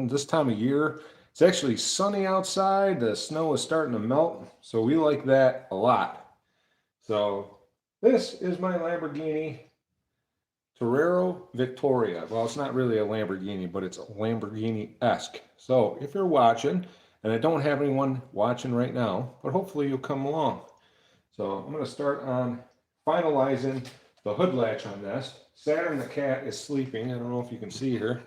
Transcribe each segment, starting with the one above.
something this time of year. It's actually sunny outside. The snow is starting to melt, so we like that a lot. So this is my Lamborghini Terero Vittoria. Well, it's not really a Lamborghini, but it's a Lamborghini-esque. So if you're watching, and I don't have anyone watching right now, but hopefully you'll come along. So I'm going to start on finalizing the hood latch on this. Saturn the cat is sleeping. I don't know if you can see her,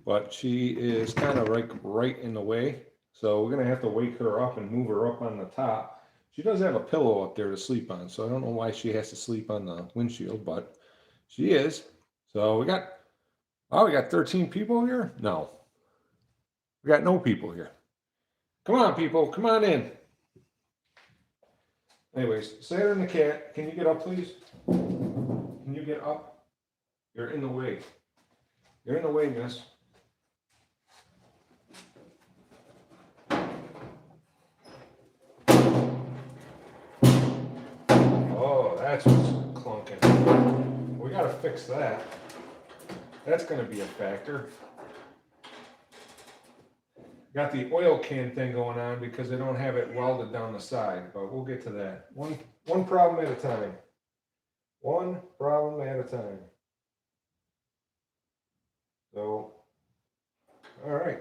but she is kind of right in the way. So we're going to have to wake her up and move her up on the top. She does have a pillow up there to sleep on, so I don't know why she has to sleep on the windshield, but she is. So we got 13 people here? No. We got no people here. Come on, people, come on in. Anyways, Saturn the cat, can you get up, please? Can you get up? You're in the way. You're in the way, miss. Oh, that's what's clunking. We gotta fix that. That's gonna be a factor. Got the oil can thing going on because they don't have it welded down the side, but we'll get to that. One problem at a time. One problem at a time. So, all right.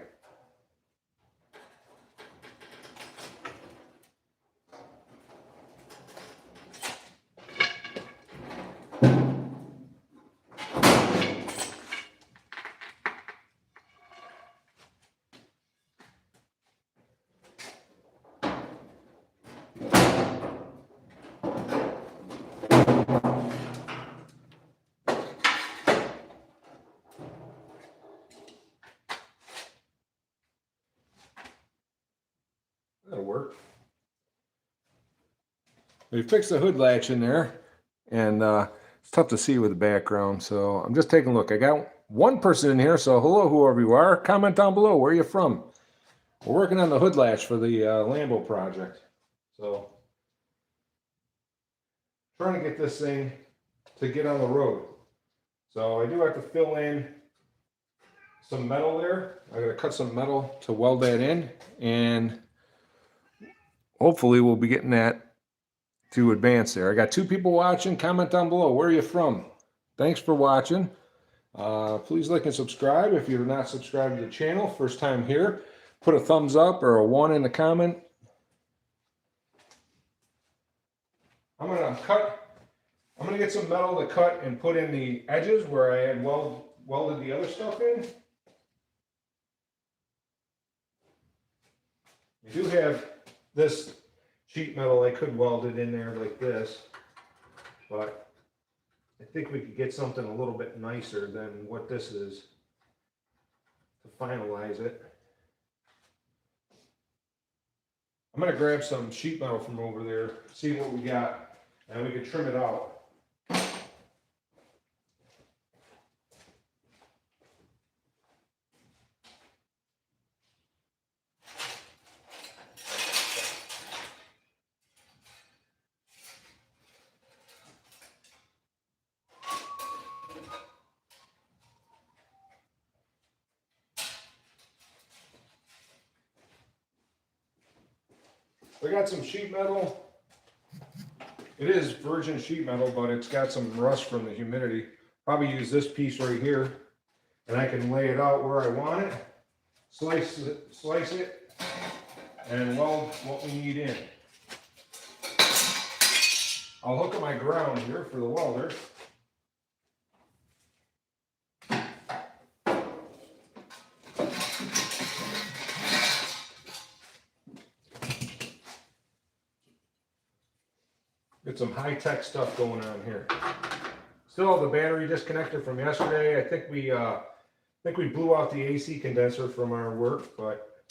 That'll work. We fixed the hood latch in there, and it's tough to see with the background, so I'm just taking a look. I got one person in here, so hello, whoever you are. Comment down below, where are you from? We're working on the hood latch for the Lambo project. So, trying to get this thing to get on the road. So I do have to fill in some metal there. I gotta cut some metal to weld that in, and hopefully we'll be getting that to advance there. I got 2 people watching. Comment down below, where are you from? Thanks for watching. Please like and subscribe if you're not subscribed to the channel. First time here, put a thumbs up or a 1 in the comment. I'm gonna get some metal to cut and put in the edges where I had welded the other stuff in. I do have this sheet metal. I could weld it in there like this, but I think we could get something a little bit nicer than what this is to finalize it. I'm going to grab some sheet metal from over there, see what we got, and we can trim it out. We got some sheet metal. It is virgin sheet metal, but it's got some rust from the humidity. Probably use this piece right here, and I can lay it out where I want it, slice it, and weld what we need in. I'll hook up my ground here for the welder. Get some high-tech stuff going on here. Still have the battery disconnected from yesterday. I think we blew out the AC condenser from our work, but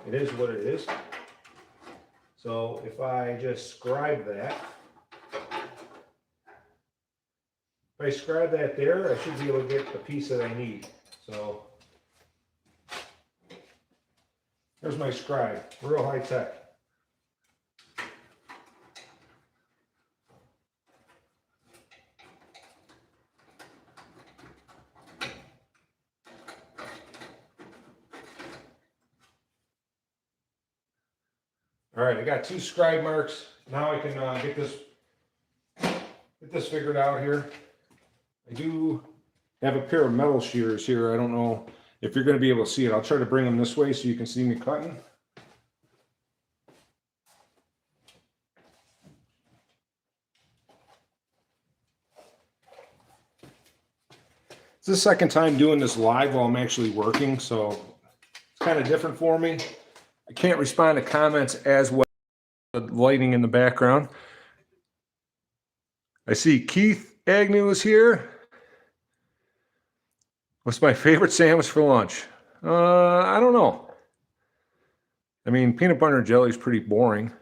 it is what it is. So if I just scribe that, if I scribe that there, I should be able to get the piece that I need. So there's my scribe, real high-tech. All right, I got 2 scribe marks. Now I can get this figured out here. I do have a pair of metal shears here. I don't know if you're going to be able to see it. I'll try to bring them this way so you can see me cutting. It's the second time doing this live while I'm actually working, so it's kind of different for me. I can't respond to comments as well. The lighting in the background. I see Keith Agnew is here. What's my favorite sandwich for lunch? I don't know. I mean, peanut butter and jelly is pretty boring.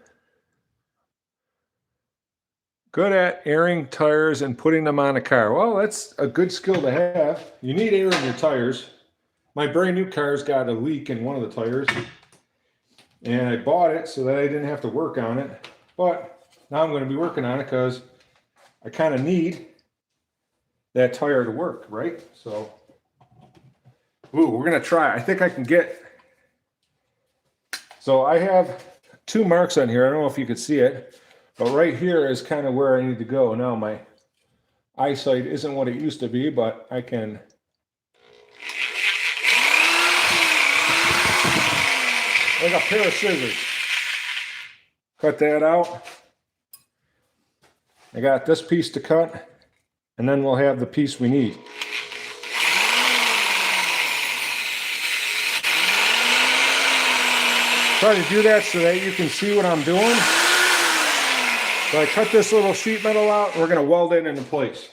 Good at airing tires and putting them on a car. Well, that's a good skill to have. You need air in your tires. My brand new car's got a leak in one of the tires. And I bought it so that I didn't have to work on it. But now I'm going to be working on it because I kind of need that tire to work, right? So, ooh, we're going to try. I think I can get... So I have 2 marks on here. I don't know if you could see it. But right here is kind of where I need to go. Now my eyesight isn't what it used to be, but I can... Like a pair of scissors. Cut that out. I got this piece to cut, and then we'll have the piece we need. Try to do that so that you can see what I'm doing. So I cut this little sheet metal out, and we're going to weld it into place.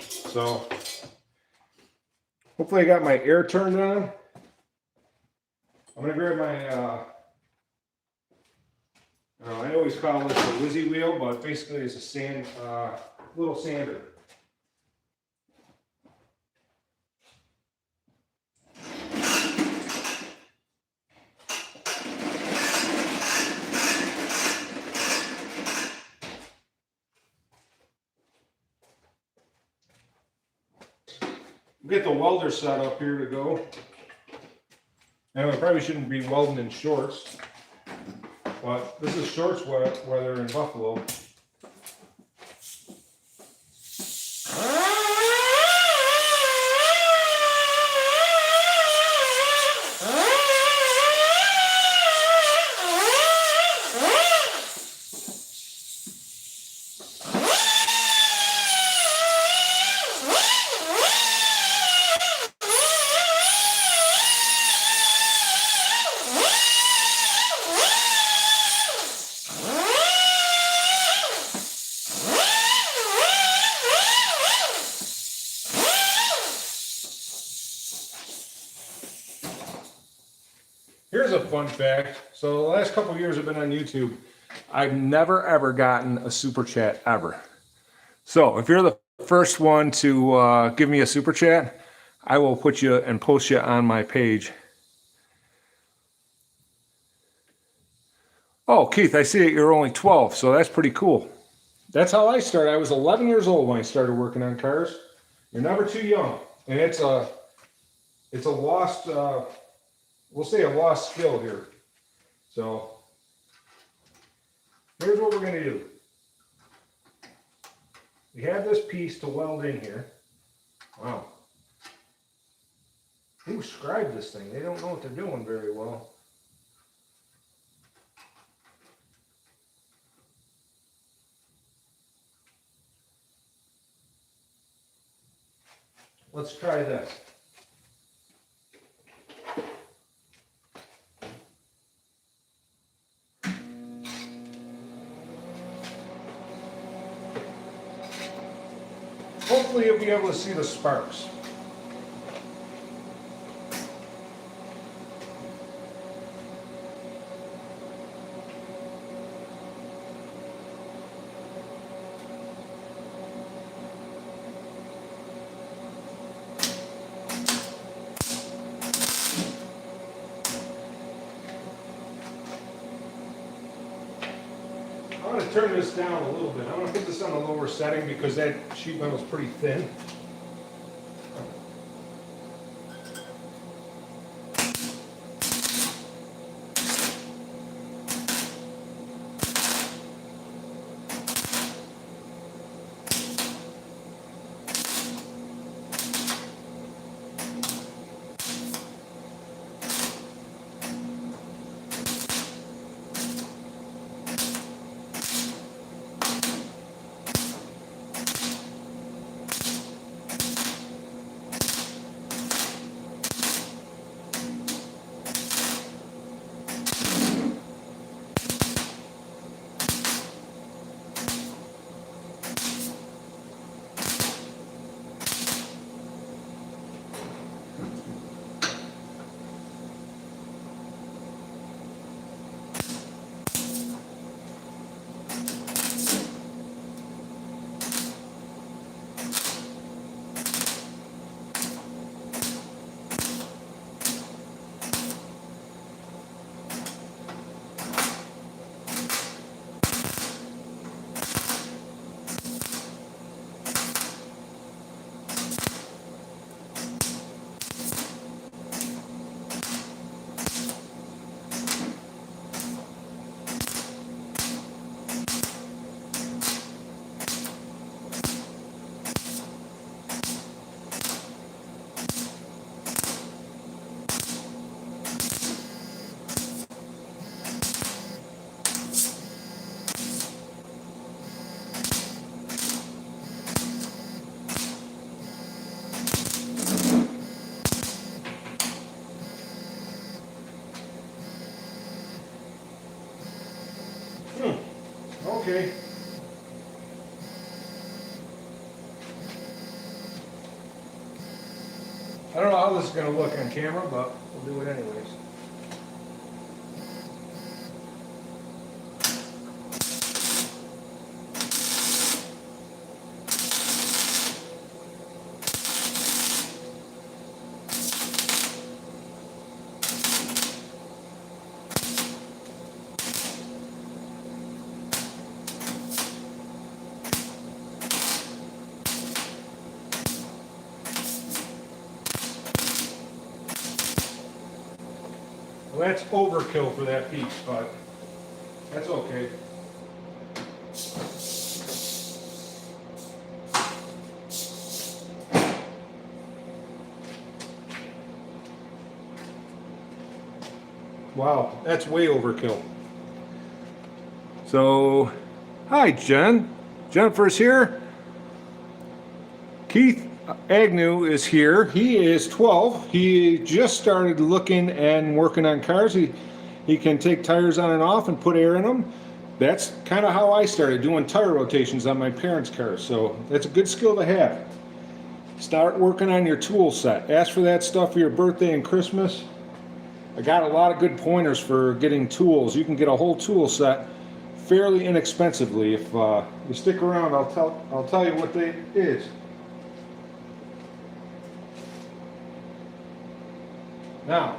So hopefully I got my air turned on. I'm going to grab my, I always call this a Lizzie wheel, but basically it's a little sander. Get the welder set up here to go. And I probably shouldn't be welding in shorts, but this is shorts weather in Buffalo. Here's a fun fact. So the last couple of years I've been on YouTube, I've never ever gotten a super chat ever. So if you're the first one to give me a super chat, I will put you and post you on my page. Oh, Keith, I see that you're only 12, so that's pretty cool. That's how I started. I was 11 years old when I started working on cars. You're never too young, and it's a lost, we'll say a lost skill here. So here's what we're going to do. We have this piece to weld in here. Wow. Who scribed this thing? They don't know what they're doing very well. Let's try this. Hopefully you'll be able to see the sparks. I'm going to turn this down a little bit. I'm going to put this on a lower setting because that sheet metal is pretty thin. okay? I don't know how this is going to look on camera, but we'll do it anyways. Well, that's overkill for that piece, but that's okay. Wow, that's way overkill. So, hi Jen. Jennifer's here. Keith Agnew is here. He is 12. He just started looking and working on cars. He can take tires on and off and put air in them. That's kind of how I started, doing tire rotations on my parents' cars. So that's a good skill to have. Start working on your tool set. Ask for that stuff for your birthday and Christmas. I got a lot of good pointers for getting tools. You can get a whole tool set fairly inexpensively. If you stick around, I'll tell you what it is. Now,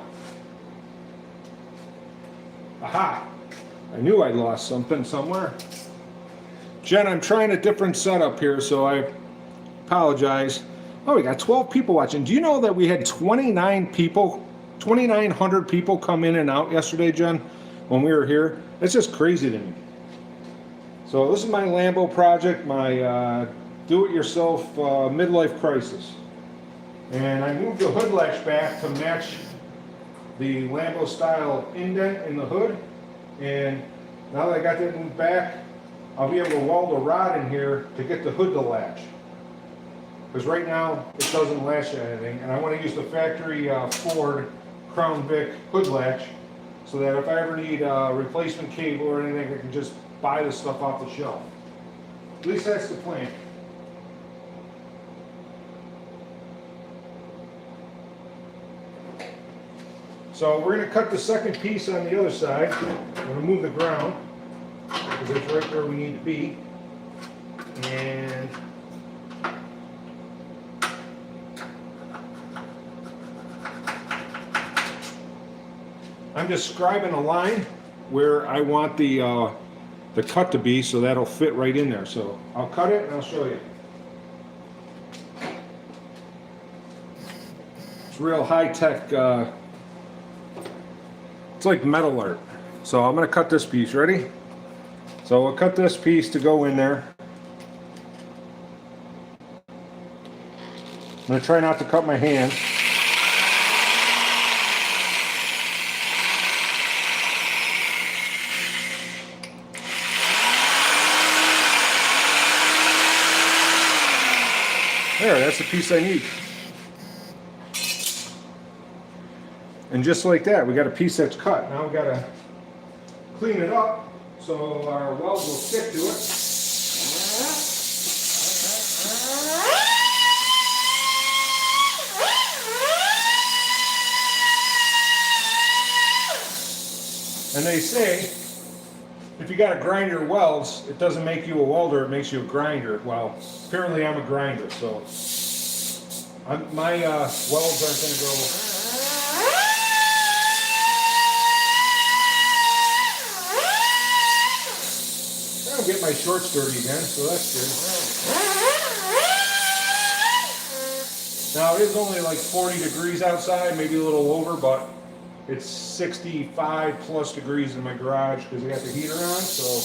aha, I knew I'd lost something somewhere. Jen, I'm trying a different setup here, so I apologize. Oh, we got 12 people watching. Do you know that we had 2,900 people come in and out yesterday, Jen, when we were here? That's just crazy to me. So this is my Lambo project, my do-it-yourself midlife crisis. And I moved the hood latch back to match the Lambo style indent in the hood, and now that I got that moved back, I'll be able to weld a rod in here to get the hood to latch, because right now it doesn't latch to anything, and I want to use the factory Ford Crown Vic hood latch, so that if I ever need a replacement cable or anything, I can just buy this stuff off the shelf. At least that's the plan. So we're going to cut the second piece on the other side. I'm going to move the ground, because it's right where we need to be. And I'm just scribing a line where I want the cut to be, so that'll fit right in there. So I'll cut it and I'll show you. It's real high-tech. It's like metal art. So I'm going to cut this piece. Ready? So we'll cut this piece to go in there. I'm going to try not to cut my hand. There, that's the piece I need. And just like that, we got a piece that's cut. Now we got to clean it up so our weld will stick to it. And they say, if you got to grind your welds, it doesn't make you a welder, it makes you a grinder. Well, apparently I'm a grinder, so my welds aren't going to go. I'll get my shorts dirty again, so that's good. Now it is only like 40 degrees outside, maybe a little over, but it's 65 plus degrees in my garage because I got the heater on. So,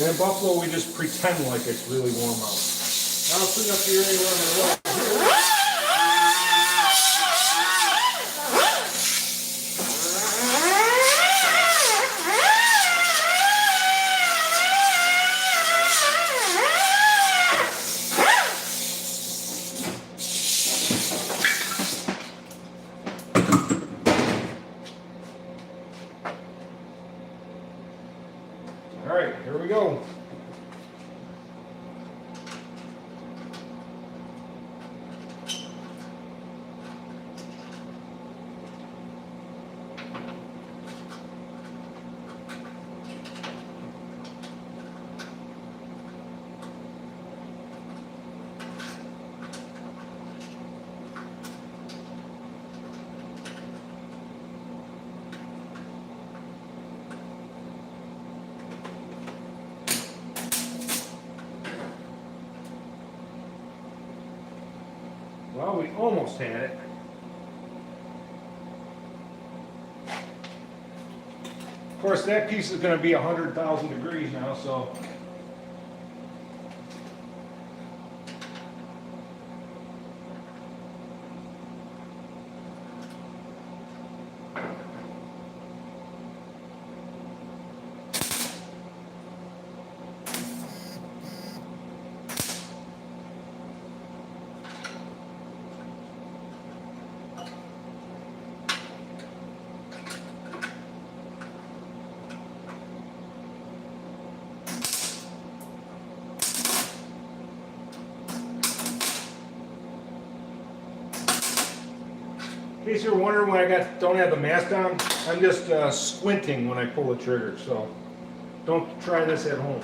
and in Buffalo we just pretend like it's really warm out. Now I'll clean up the area where I'm going to weld. Well, we almost had it. Of course, that piece is going to be 100,000 degrees now, so. In case you're wondering why I don't have the mask on, I'm just squinting when I pull the trigger, so don't try this at home.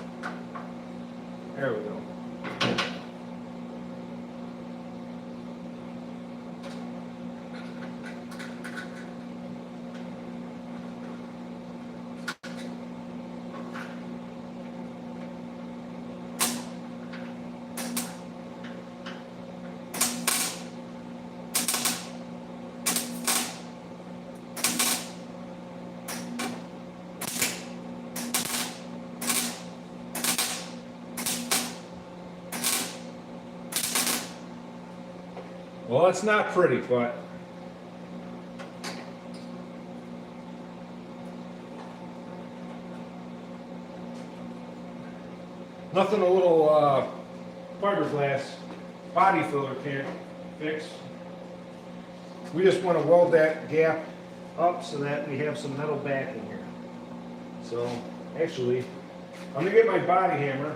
There we go. Well, it's not pretty, but nothing a little fiberglass body filler can't fix. We just want to weld that gap up so that we have some metal backing here. So, actually, I'm going to get my body hammer.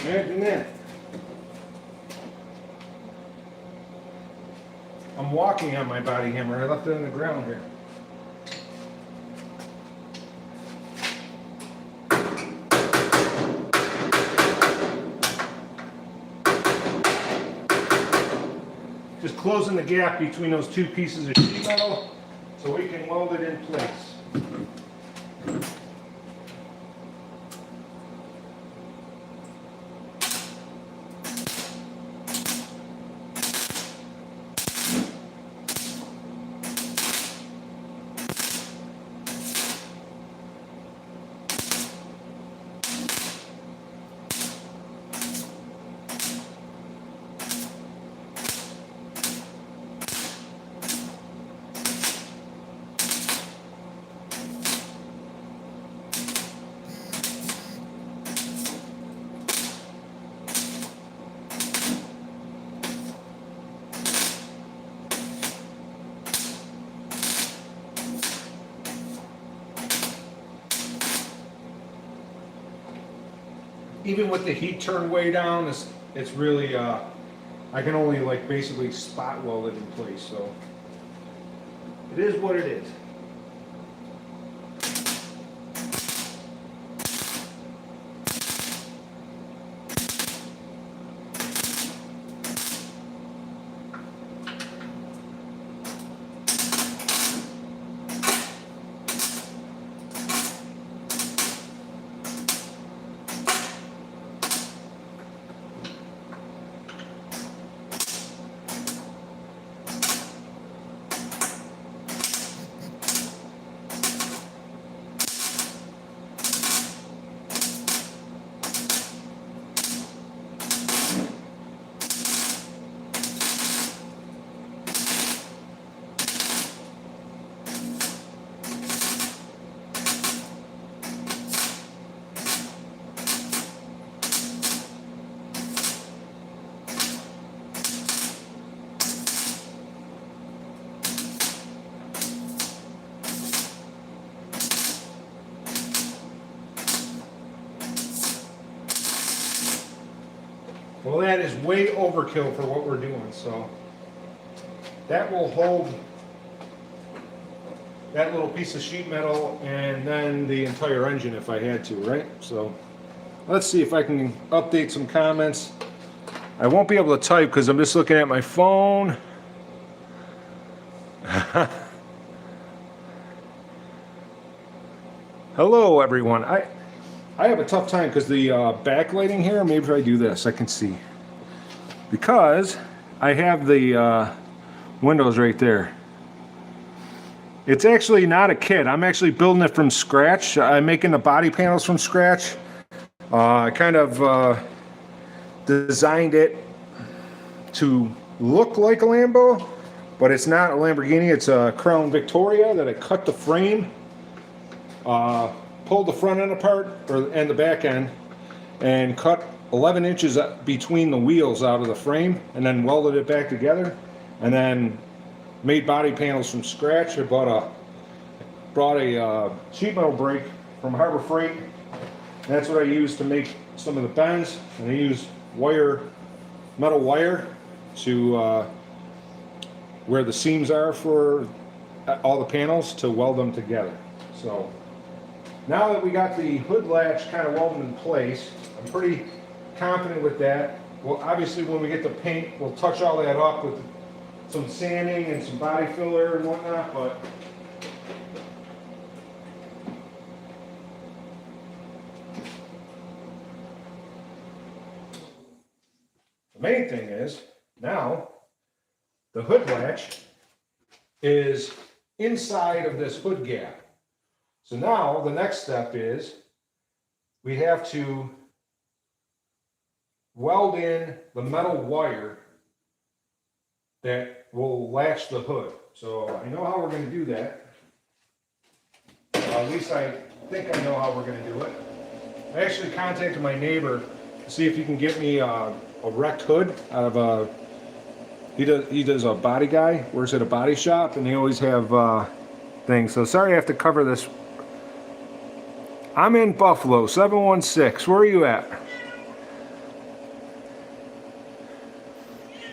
Imagine that. I'm walking on my body hammer. I left it on the ground here. Just closing the gap between those two pieces of sheet metal so we can weld it in place. Even with the heat turned way down, it's really, I can only like basically spot weld it in place, so it is what it is. Well, that is way overkill for what we're doing, so that will hold that little piece of sheet metal and then the entire engine if I had to, right? So let's see if I can update some comments. I won't be able to type because I'm just looking at my phone. Hello everyone. I have a tough time because the backlighting here, maybe if I do this I can see. Because I have the windows right there. It's actually not a kit. I'm actually building it from scratch. I'm making the body panels from scratch. I kind of designed it to look like a Lambo, but it's not a Lamborghini. It's a Crown Victoria that I cut the frame, pulled the front end apart, and the back end, and cut 11 inches between the wheels out of the frame, and then welded it back together, and then made body panels from scratch. I brought a sheet metal brake from Harbor Freight. That's what I used to make some of the bends, and I used metal wire to where the seams are for all the panels to weld them together. So now that we got the hood latch kind of welded in place, I'm pretty confident with that. Well, obviously when we get the paint, we'll touch all that up with some sanding and some body filler and whatnot, but the main thing is now the hood latch is inside of this hood gap. So now the next step is we have to weld in the metal wire that will latch the hood. So I know how we're going to do that. At least I think I know how we're going to do it. I actually contacted my neighbor to see if he can get me a wrecked hood out of a. He does a body guy, works at a body shop, and they always have things. So sorry I have to cover this. I'm in Buffalo, 716. Where are you at?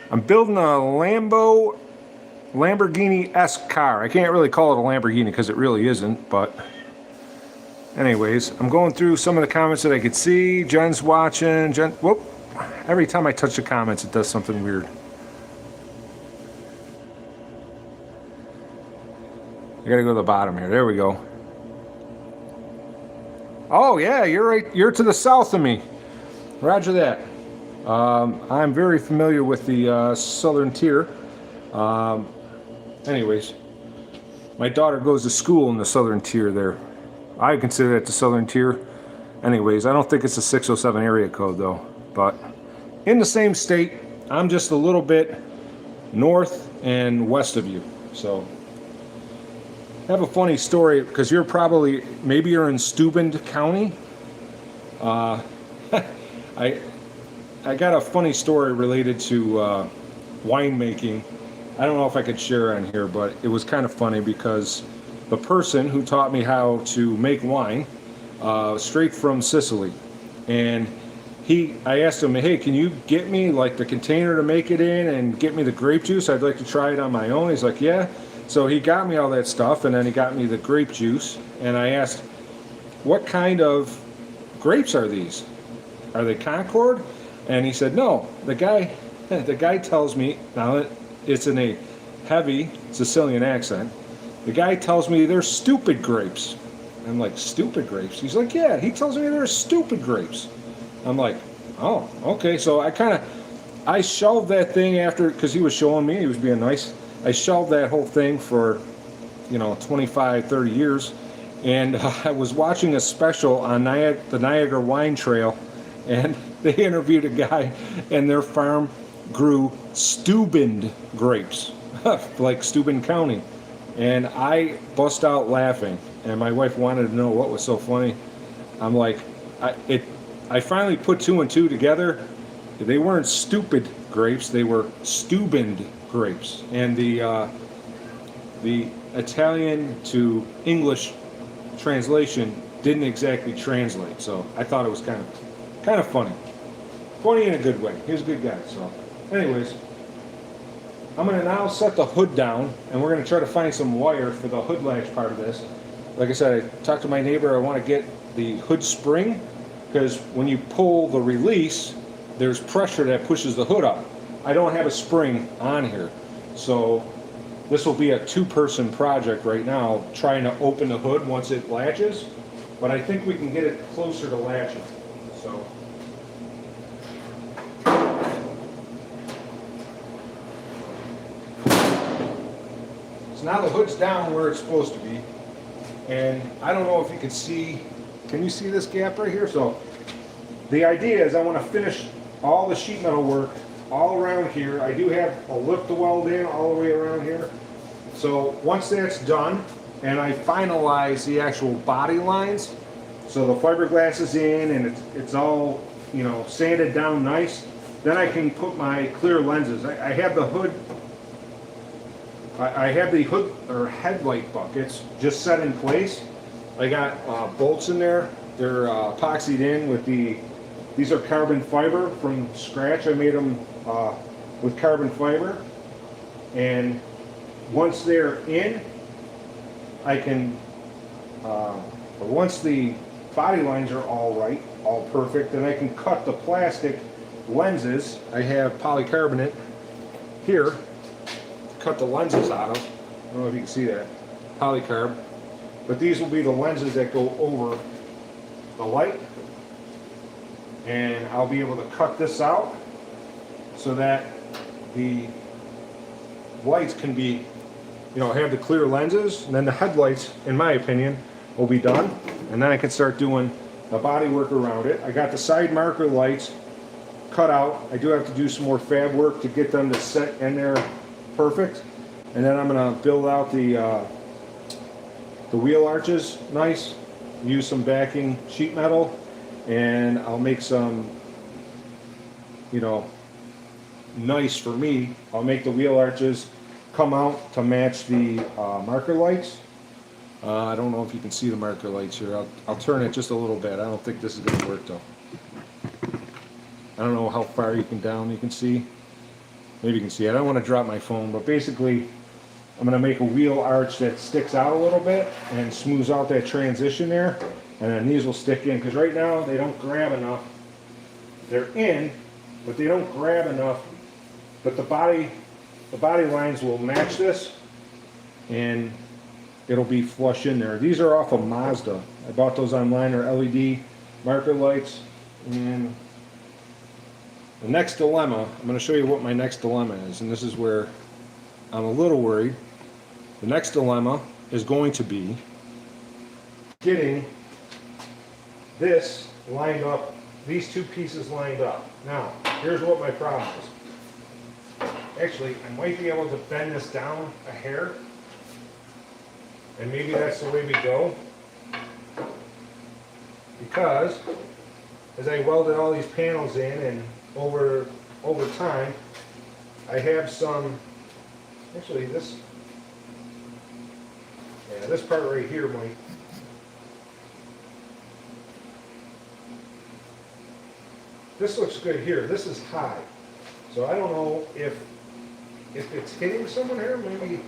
I'm building a Lamborghini-esque car. I can't really call it a Lamborghini because it really isn't, but anyways, I'm going through some of the comments that I could see. Jen's watching. Whoop. Every time I touch the comments, it does something weird. I gotta go to the bottom here. There we go. Oh yeah, you're right. You're to the south of me. Roger that. I'm very familiar with the southern tier. Anyways, my daughter goes to school in the southern tier there. I consider that the southern tier. Anyways, I don't think it's a 607 area code though. But in the same state, I'm just a little bit north and west of you. So I have a funny story because maybe you're in Steuben County. I got a funny story related to winemaking. I don't know if I could share on here, but it was kind of funny because the person who taught me how to make wine, straight from Sicily, and I asked him, hey, can you get me like the container to make it in and get me the grape juice? I'd like to try it on my own. He's like, yeah. So he got me all that stuff, and then he got me the grape juice, and I asked, what kind of grapes are these? Are they Concord? And he said, no. The guy tells me, now it's in a heavy Sicilian accent, the guy tells me they're stupid grapes. I'm like, stupid grapes? He's like, yeah, he tells me they're stupid grapes. I'm like, oh, okay. So I shelved that thing after, because he was showing me, he was being nice. I shelved that whole thing for, 25, 30 years. And I was watching a special on the Niagara Wine Trail, and they interviewed a guy, and their farm grew Steuben grapes, like Steuben County. And I bust out laughing, and my wife wanted to know what was so funny. I'm like, I finally put two and two together. They weren't stupid grapes, they were Steuben grapes. And the Italian to English translation didn't exactly translate, so I thought it was kind of funny in a good way. He was a good guy. So anyways, I'm going to now set the hood down, and we're going to try to find some wire for the hood latch part of this. Like I said, I talked to my neighbor. I want to get the hood spring, because when you pull the release, there's pressure that pushes the hood up. I don't have a spring on here, so this will be a two-person project right now, trying to open the hood once it latches, but I think we can get it closer to latching. So now the hood's down where it's supposed to be, and I don't know if you can you see this gap right here? So the idea is I want to finish all the sheet metal work all around here. I do have a lip to weld in all the way around here. So once that's done and I finalize the actual body lines, so the fiberglass is in and it's all, you know, sanded down nice, then I can put my clear lenses. I have the hood or headlight buckets just set in place. I got bolts in there. They're epoxied in with these are carbon fiber from scratch. I made them with carbon fiber. And once they're in, I can, once the body lines are all right, all perfect, then I can cut the plastic lenses. I have polycarbonate here, cut the lenses out of. I don't know if you can see that, polycarb. But these will be the lenses that go over the light. And I'll be able to cut this out so that the lights can be, you know, have the clear lenses, and then the headlights, in my opinion, will be done. And then I can start doing the body work around it. I got the side marker lights cut out. I do have to do some more fab work to get them to set in there perfect. And then I'm going to build out the wheel arches nice, use some backing sheet metal, and I'll make some, you know, nice for me. I'll make the wheel arches come out to match the marker lights. I don't know if you can see the marker lights here. I'll turn it just a little bit. I don't think this is going to work though. I don't know how far you can see. Maybe you can see it. I don't want to drop my phone, but basically I'm going to make a wheel arch that sticks out a little bit and smooths out that transition there. And then these will stick in, because right now they don't grab enough. They're in, but they don't grab enough. But the body lines will match this, and it'll be flush in there. These are off of Mazda. I bought those online. They're LED marker lights. And the next dilemma, I'm going to show you what my next dilemma is, and this is where I'm a little worried. The next dilemma is going to be getting this lined up, these two pieces lined up. Now, here's what my problem is. Actually, I might be able to bend this down a hair, and maybe that's the way we go, because as I welded all these panels in, and over time, I have some, actually this part right here might, this looks good here. This is high. So I don't know if it's hitting someone here, maybe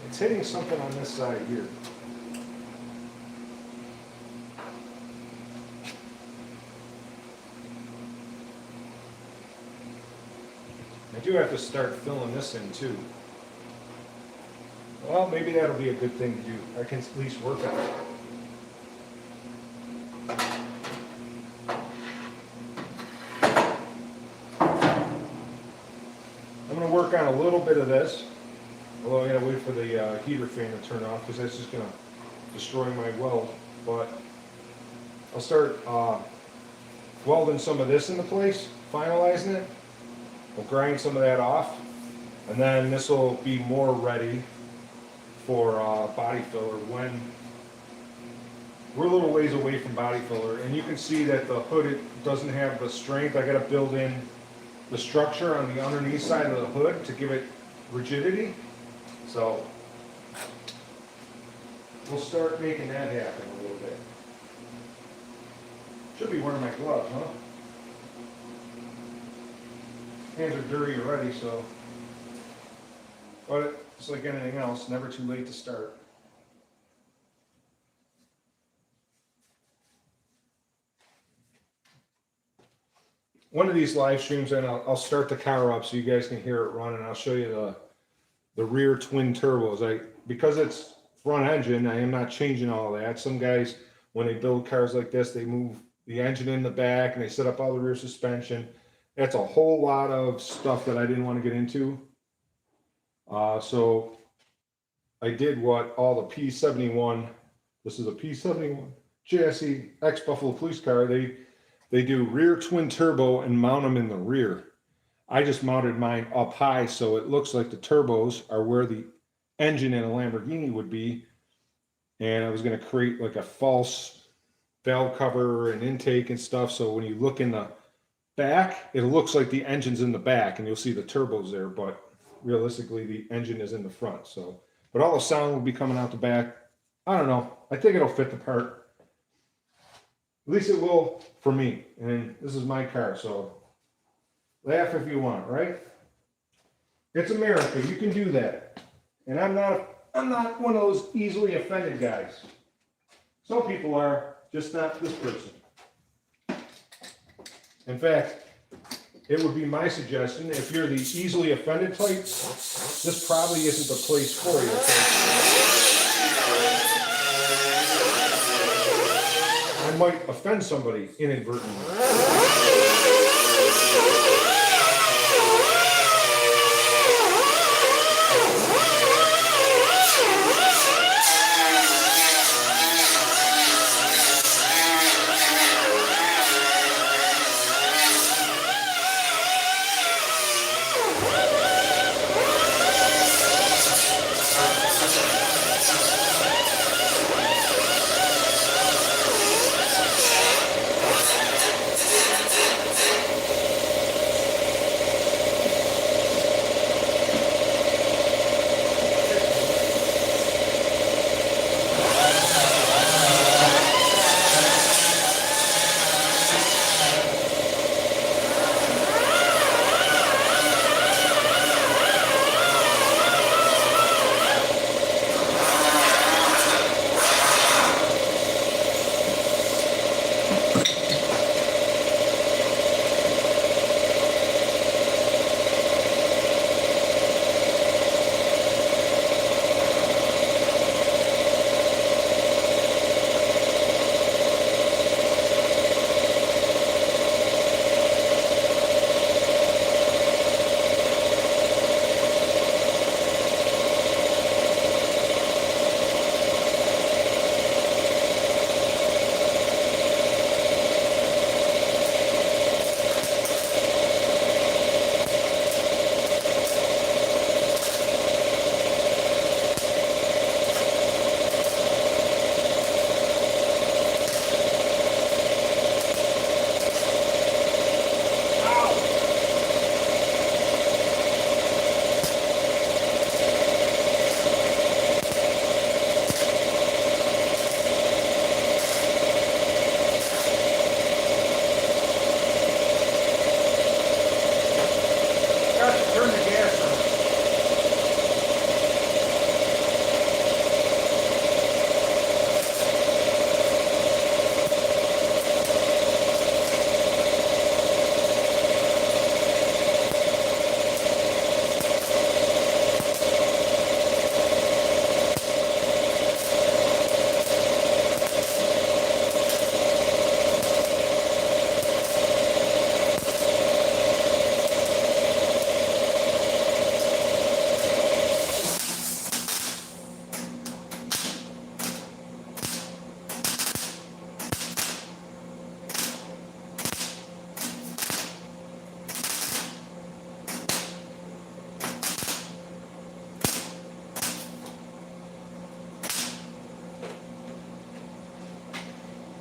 it's hitting something on this side here. I do have to start filling this in too. Well, maybe that'll be a good thing to do. I can at least work on it. I'm going to work on a little bit of this, although I got to wait for the heater fan to turn off, because that's just going to destroy my weld. But I'll start welding some of this into place, finalizing it. We'll grind some of that off, and then this will be more ready for body filler when we're a little ways away from body filler. And you can see that the hood, it doesn't have the strength. I got to build in the structure on the underneath side of the hood to give it rigidity. So we'll start making that happen a little bit. Should be wearing my gloves, huh? hands are dirty already, so. But it's like anything else, never too late to start. One of these live streams, and I'll start the car up so you guys can hear it run, and I'll show you the rear twin turbos. Because it's front engine, I am not changing all that. Some guys, when they build cars like this, they move the engine in the back and they set up all the rear suspension. That's a whole lot of stuff that I didn't want to get into. So I did what all the P71, this is a P71 chassis, ex-Buffalo police car, they do rear twin turbo and mount them in the rear. I just mounted mine up high so it looks like the turbos are where the engine in a Lamborghini would be. And I was going to create like a false valve cover and intake and stuff. So when you look in the back, it looks like the engine's in the back and you'll see the turbos there. But realistically, the engine is in the front. So, but all the sound will be coming out the back. I don't know. I think it'll fit the part. At least it will for me. And this is my car, so laugh if you want, right? It's America. You can do that. And I'm not one of those easily offended guys. Some people are, just not this person. In fact, it would be my suggestion, if you're the easily offended type, this probably isn't the place for you. I might offend somebody inadvertently.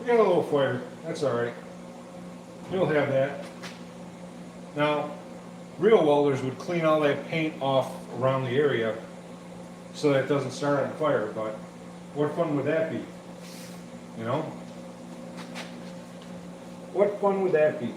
Got a little flare. That's all right. You'll have that. Now, real welders would clean all that paint off around the area so that it doesn't start on fire, but what fun would that be? You know? What fun would that be?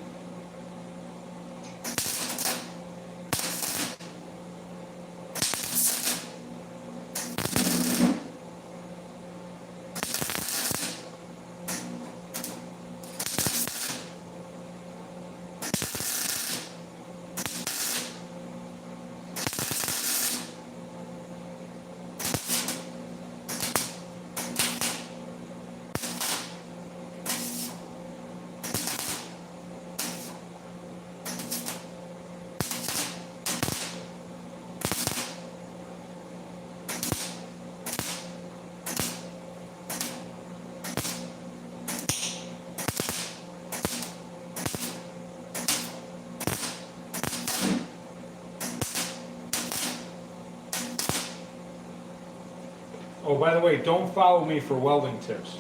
by the way, don't follow me for welding tips.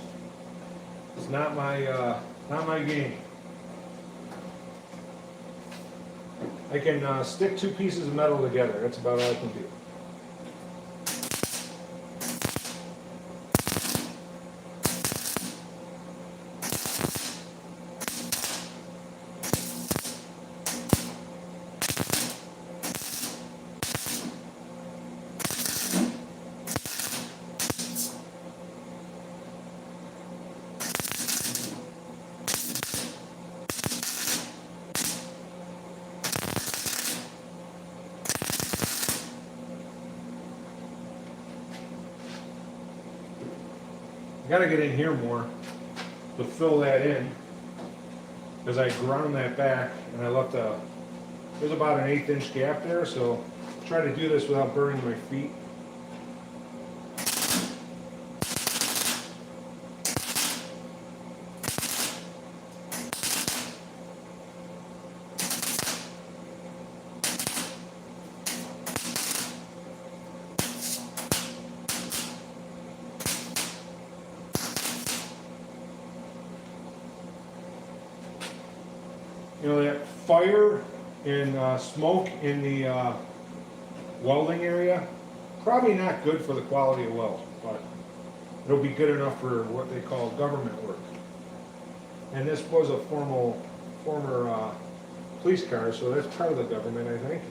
It's not my game. I can stick two pieces of metal together. That's about all I can do. I gotta get in here more to fill that in, because I ground that back and I left there's about an 1/8 inch gap there, so try to do this without burning my feet. You know, that fire and smoke in the welding area, probably not good for the quality of weld, but it'll be good enough for what they call government work. And this was a former police car, so that's part of the government, I think.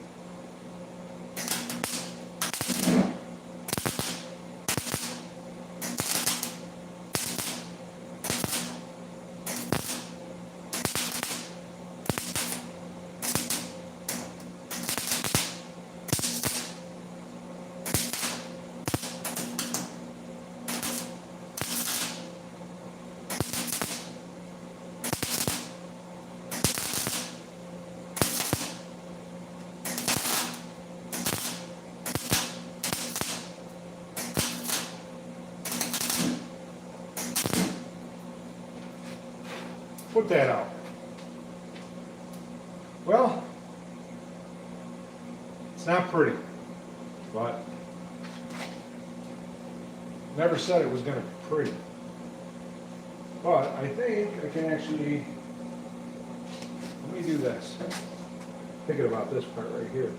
Put that out. Well, it's not pretty, but never said it was going to be pretty. But I think I can actually, let me do this. Thinking about this part right here.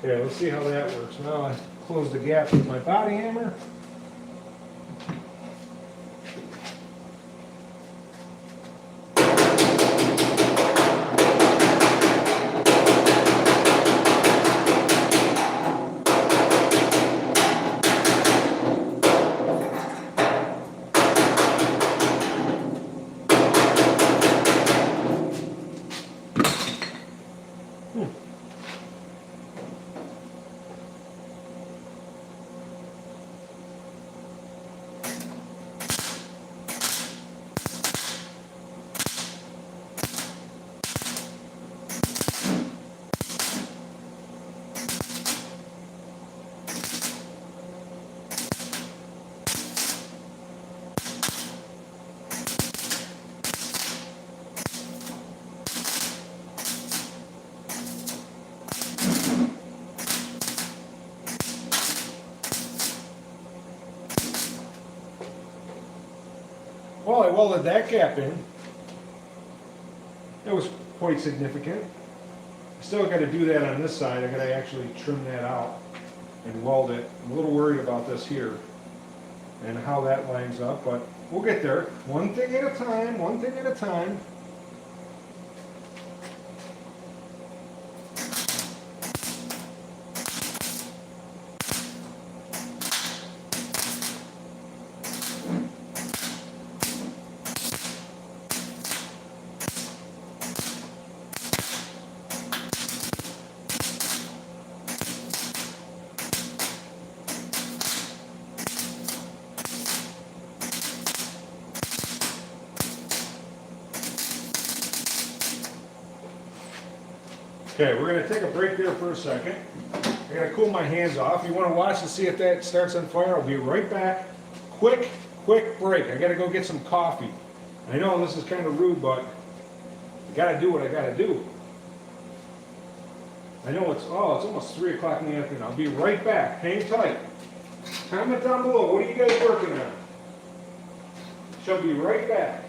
Okay, let's see how that works. Now I close the gap with my body hammer. Well, I welded that gap in. That was quite significant. I still got to do that on this side. I got to actually trim that out and weld it. I'm a little worried about this here and how that lines up, but we'll get there. One thing at a time, one thing at a time. Okay, we're going to take a break there for a second. I got to cool my hands off. You want to watch to see if that starts on fire? I'll be right back. Quick break. I got to go get some coffee. I know this is kind of rude, but I got to do what I got to do. I know it's almost 3 o'clock in the afternoon. I'll be right back. Hang tight. Comment down below. What are you guys working on? Shall be right back.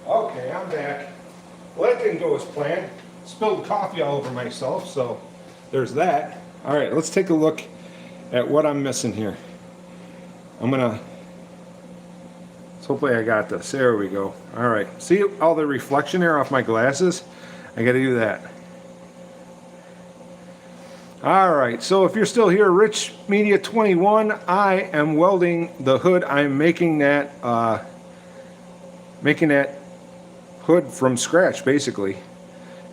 Okay, I'm back. Well, that didn't go as planned. Spilled coffee all over myself, so there's that. All right, let's take a look at what I'm missing here. Hopefully I got this. There we go. All right, see all the reflection there off my glasses? I gotta do that. All right, so if you're still here, Rich Media 21, I am welding the hood. I'm making that hood from scratch, basically.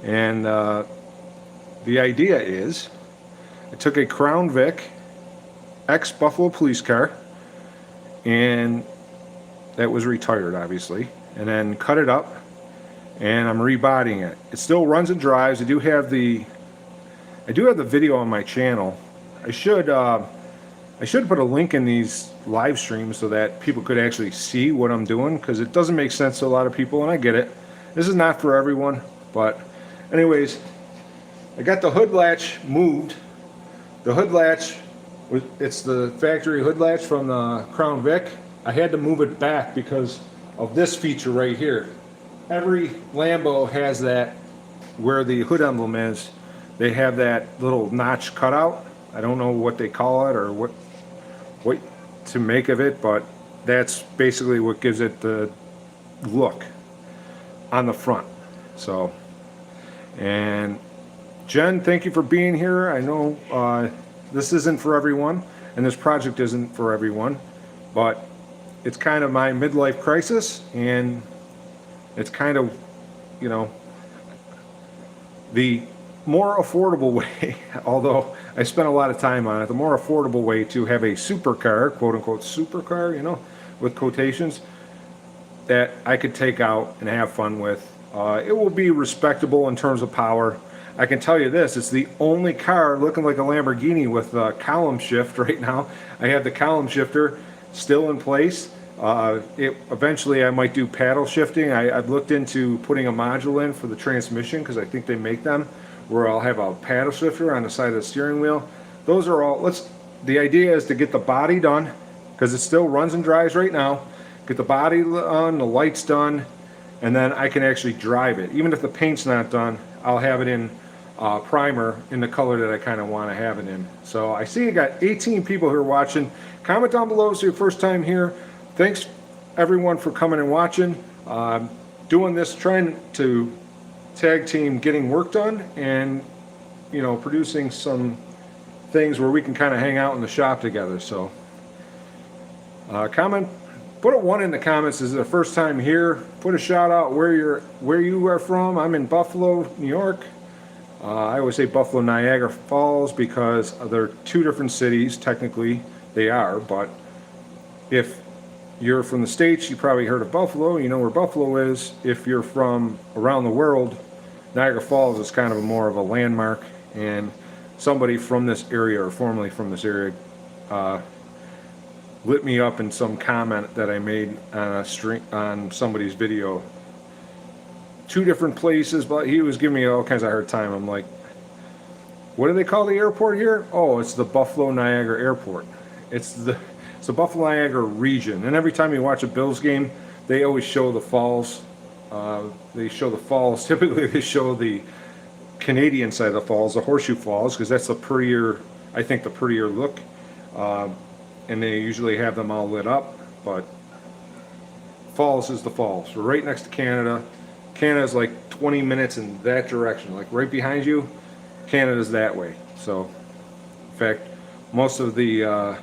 And the idea is, I took a Crown Vic ex-Buffalo police car, and that was retired, obviously, and then cut it up, and I'm rebodying it. It still runs and drives. I do have the video on my channel. I should put a link in these live streams so that people could actually see what I'm doing, because it doesn't make sense to a lot of people, and I get it. This is not for everyone, but anyways, I got the hood latch moved. The hood latch, it's the factory hood latch from the Crown Vic. I had to move it back because of this feature right here. Every Lambo has that, where the hood emblem is, they have that little notch cutout. I don't know what they call it or what to make of it, but that's basically what gives it the look on the front. So, and Jen, thank you for being here. I know this isn't for everyone, and this project isn't for everyone, but it's kind of my midlife crisis, and it's kind of, you know, the more affordable way, although I spent a lot of time on it, the more affordable way to have a supercar, quote unquote supercar, you know, with quotations, that I could take out and have fun with. It will be respectable in terms of power. I can tell you this, it's the only car looking like a Lamborghini with a column shift right now. I have the column shifter still in place. Eventually I might do paddle shifting. I've looked into putting a module in for the transmission, because I think they make them, where I'll have a paddle shifter on the side of the steering wheel. Those are all, the idea is to get the body done, because it still runs and drives right now. Get the body on, the lights done, and then I can actually drive it. Even if the paint's not done, I'll have it in primer in the color that I kind of want to have it in. So I see you got 18 people here watching. Comment down below if it's your first time here. Thanks everyone for coming and watching. Doing this, trying to tag team getting work done and, you know, producing some things where we can kind of hang out in the shop together. So comment, put a 1 in the comments. Is it the first time here? Put a shout out where you are from. I'm in Buffalo, New York. I always say Buffalo, Niagara Falls, because they're 2 different cities. Technically they are, but if you're from the States, you probably heard of Buffalo, you know where Buffalo is. If you're from around the world, Niagara Falls is kind of more of a landmark, and somebody from this area, or formerly from this area, lit me up in some comment that I made on somebody's video. 2 different places, but he was giving me all kinds of hard time. I'm like, what do they call the airport here? Oh, it's the Buffalo Niagara Airport. It's the Buffalo Niagara region. And every time you watch a Bills game, they always show the falls. They show the falls. Typically, they show the Canadian side of the falls, the Horseshoe Falls, because that's the prettier, I think, the prettier look. And they usually have them all lit up. But falls is the falls. We're right next to Canada. Canada's like 20 minutes in that direction, like right behind you. Canada's that way. So, in fact, most of the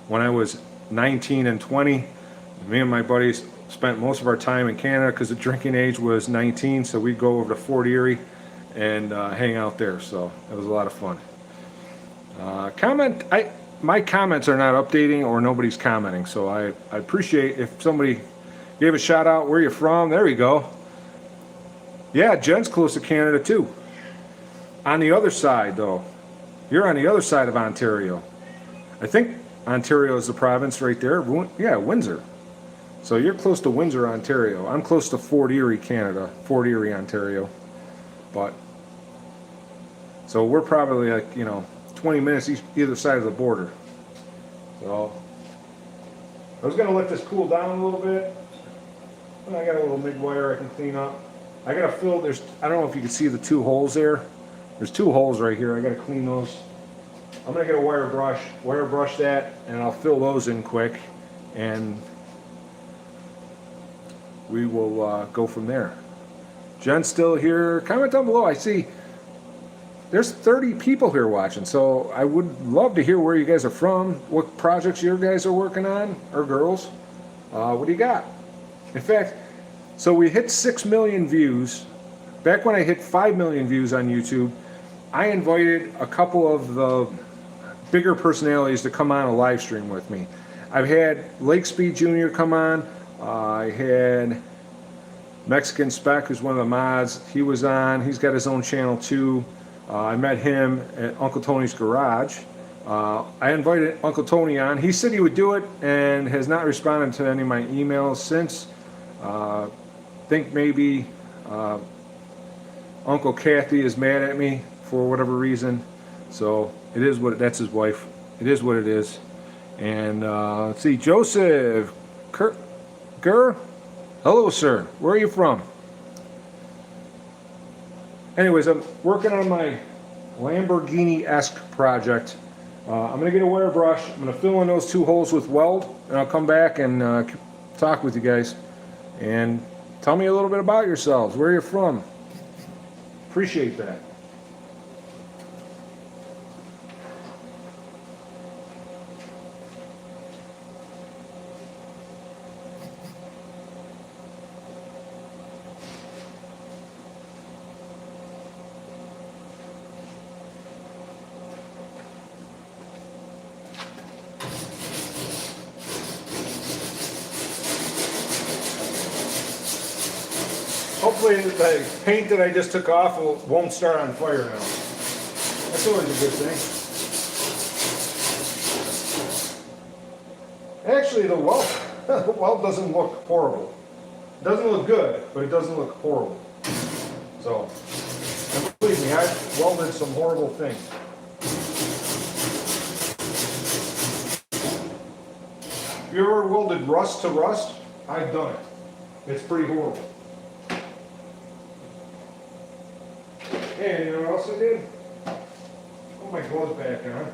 when I was 19 and 20, me and my buddies spent most of our time in Canada because the drinking age was 19. So we'd go over to Fort Erie and hang out there. So it was a lot of fun. My comments are not updating, or nobody's commenting. So I appreciate if somebody gave a shout out where you're from. There we go. Yeah, Jen's close to Canada too. On the other side though, you're on the other side of Ontario. I think Ontario is the province right there. Yeah, Windsor. So you're close to Windsor, Ontario. I'm close to Fort Erie, Canada. Fort Erie, Ontario. But, so we're probably like, 20 minutes either side of the border. So, I was going to let this cool down a little bit. I got a little MIG wire I can clean up. I got to fill, I don't know if you can see the 2 holes there. There's 2 holes right here. I got to clean those. I'm going to get a wire brush that, and I'll fill those in quick, and we will go from there. Jen's still here. Comment down below. I see there's 30 people here watching, so I would love to hear where you guys are from, what projects you guys are working on, or girls. What do you got? In fact, so we hit 6 million views. Back when I hit 5 million views on YouTube, I invited a couple of the bigger personalities to come on a live stream with me. I've had Lake Speed Jr. come on. I had Mexican Spec, who's one of the mods. He was on. He's got his own channel too. I met him at Uncle Tony's garage. I invited Uncle Tony on. He said he would do it and has not responded to any of my emails since. Think maybe Uncle Kathy is mad at me for whatever reason. So it is what, that's his wife. It is what it is. And let's see, Joseph Gur. Hello, sir. Where are you from? Anyways, I'm working on my Lamborghini-esque project. I'm going to get a wire brush. I'm going to fill in those 2 holes with weld, and I'll come back and talk with you guys. And tell me a little bit about yourselves, where you're from. Appreciate that. Hopefully the paint that I just took off won't start on fire now. That's always a good thing. Actually, the weld doesn't look horrible. It doesn't look good, but it doesn't look horrible. So, and believe me, I've welded some horrible things. If you ever welded rust to rust, I've done it. It's pretty horrible. And you know what else I did? Put my gloves back on.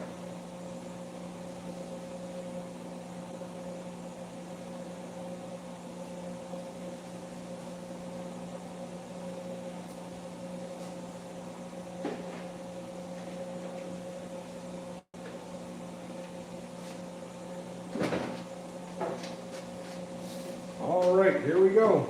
right, here we go.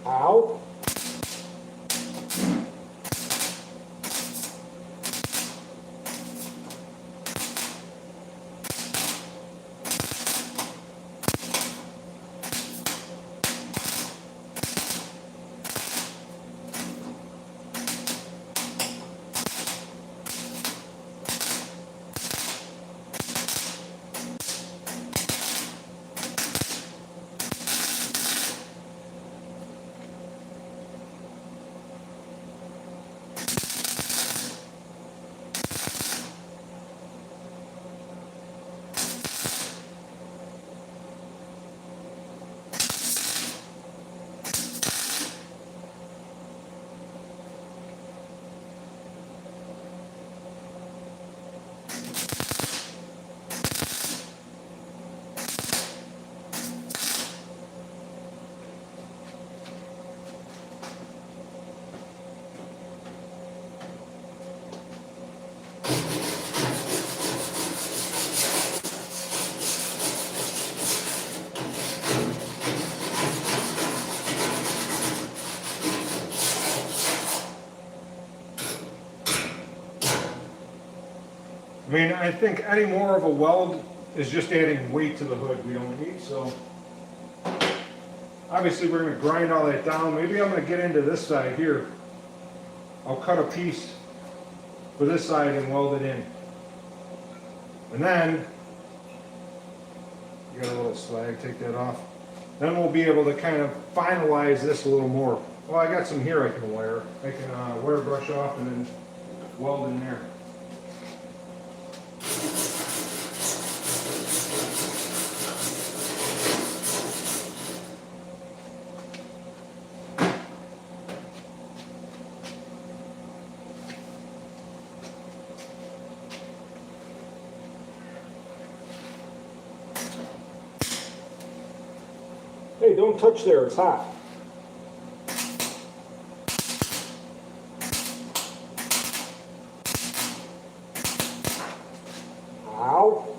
Ow. I mean, I think any more of a weld is just adding weight to the hood we don't need, so. Obviously we're gonna grind all that down. Maybe I'm gonna get into this side here. I'll cut a piece for this side and weld it in. And then, you got a little slag, take that off. Then we'll be able to kind of finalize this a little more. Well, I got some here I can wire. I can wire brush off and then weld in there. Hey, don't touch there, it's hot. Ow.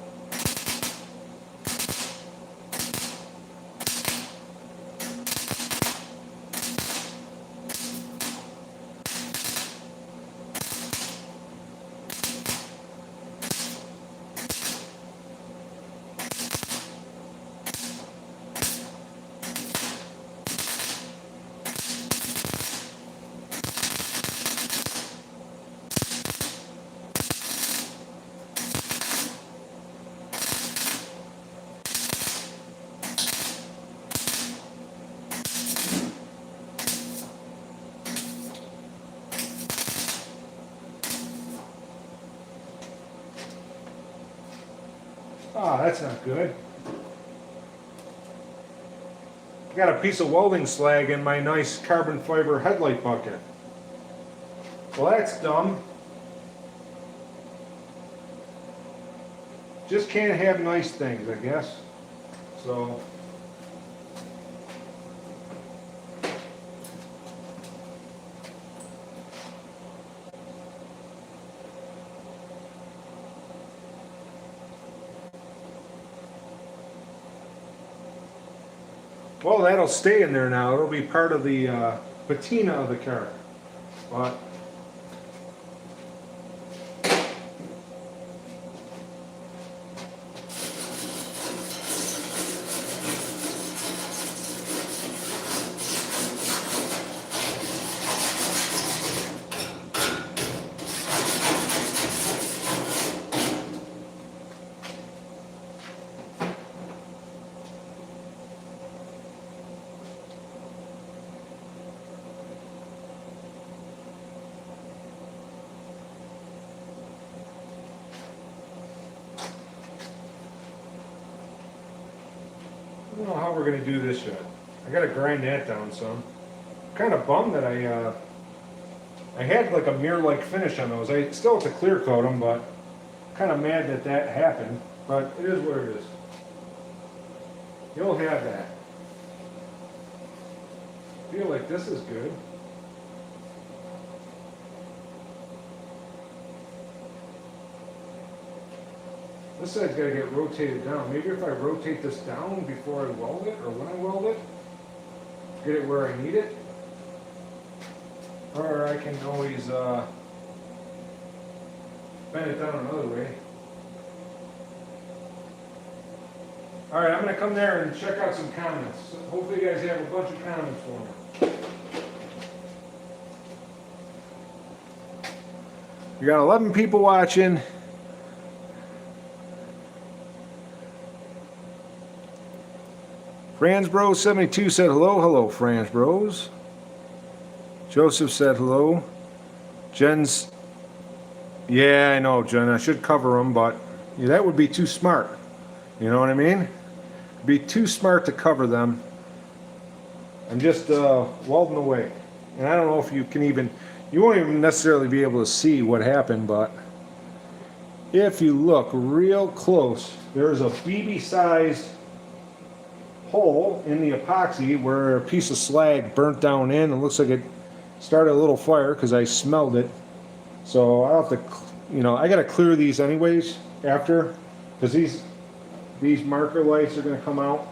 Ah, that's not good. I got a piece of welding slag in my nice carbon fiber headlight bucket. Well, that's dumb. Just can't have nice things, I guess. So. Well, that'll stay in there now. It'll be part of the patina of the car. But don't know how we're gonna do this yet. I gotta grind that down some. Kind of bummed that I had like a mirror-like finish on those. I still have to clear coat them, but kind of mad that that happened. But it is what it is. You'll have that. I feel like this is good. This side's got to get rotated down. Maybe if I rotate this down before I weld it, or when I weld it, get it where I need it. Or I can always bend it down another way. Alright, I'm going to come there and check out some comments. Hopefully you guys have a bunch of comments for me. We got 11 people watching. Franz Bros 72 said hello. Hello, Franz Bros. Joseph said hello. Jen's, yeah, I know, Jen. I should cover them, but yeah, that would be too smart. You know what I mean? It'd be too smart to cover them. I'm just welding away. And I don't know if you can even, you won't even necessarily be able to see what happened, but if you look real close, there's a BB-sized hole in the epoxy where a piece of slag burnt down in. It looks like it started a little fire because I smelled it. So I'll have to, you know, I got to clear these anyways after, because these marker lights are going to come out,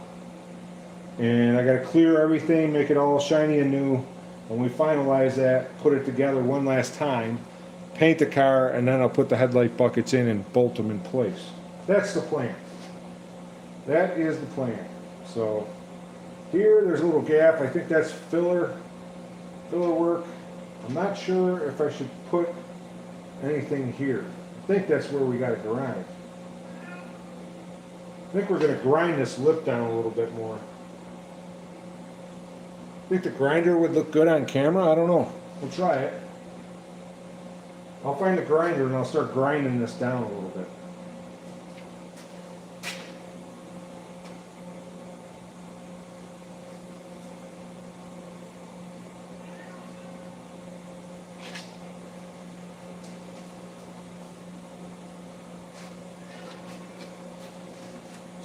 and I got to clear everything, make it all shiny and new. When we finalize that, put it together one last time, paint the car, and then I'll put the headlight buckets in and bolt them in place. That's the plan. That is the plan. So here there's a little gap. I think that's filler work. I'm not sure if I should put anything here. I think that's where we got to grind. I think we're going to grind this lip down a little bit more. I think the grinder would look good on camera. I don't know. We'll try it. I'll find the grinder and I'll start grinding this down a little bit.